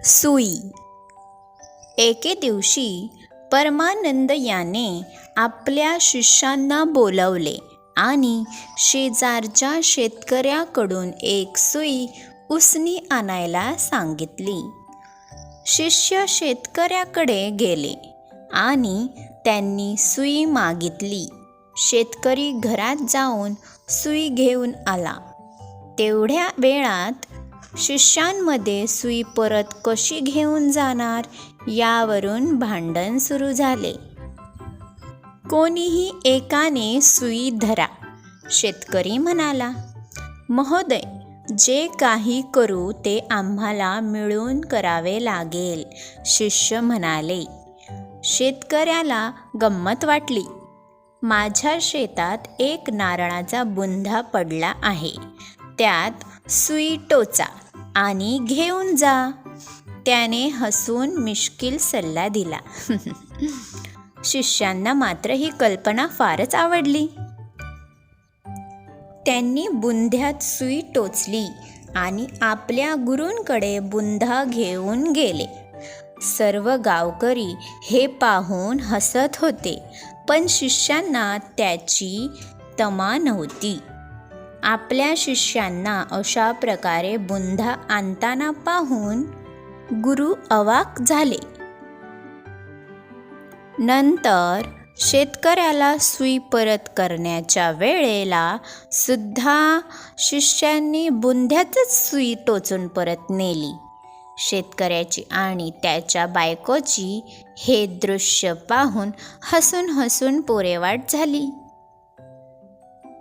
सुई. एके दिवशी परमानंद याने आपल्या शिष्यांना बोलवले आणि शेजारच्या शेतकऱ्याकडून एक सुई उसनी आणायला सांगितली. शिष्य शेतकऱ्याकडे गेले आणि त्यांनी सुई मागितली. शेतकरी घरात जाऊन सुई घेऊन आला. तेवढ्या वेळात शिष्यांमध्ये सुई परत कशी घेऊन जाणार यावरून भांडण सुरू झाले. कोणीही एकाने सुई धरा. शेतकरी म्हणाला, महोदय, जे काही करू ते आम्हाला मिळून करावे लागेल. शिष्य म्हणाले. शेतकऱ्याला गंमत वाटली. माझ्या शेतात एक नारळाचा बुंधा पडला आहे, त्यात सुई टोचा आणि घेऊन जा. त्याने हसून मिश्किल सल्ला दिला. शिष्यांना मात्र ही कल्पना फारच आवडली. त्यांनी बुंध्यात सुई टोचली आणि आपल्या गुरूंकडे बुंधा घेऊन गेले. सर्व गावकरी हे पाहून हसत होते, पण शिष्यांना त्याची तमा नव्हती. आपल्या शिष्यांना अशा प्रकारे बुंधा आणताना पाहून गुरु अवाक झाले. नंतर शेतकऱ्याला सुई परत करण्याच्या वेळेला सुद्धा शिष्यांनी बुंध्यातच सुई टोचून परत नेली. शेतकऱ्याची आणि त्याच्या बायकोची हे दृश्य पाहून हसून हसून पोरेवाट झाली.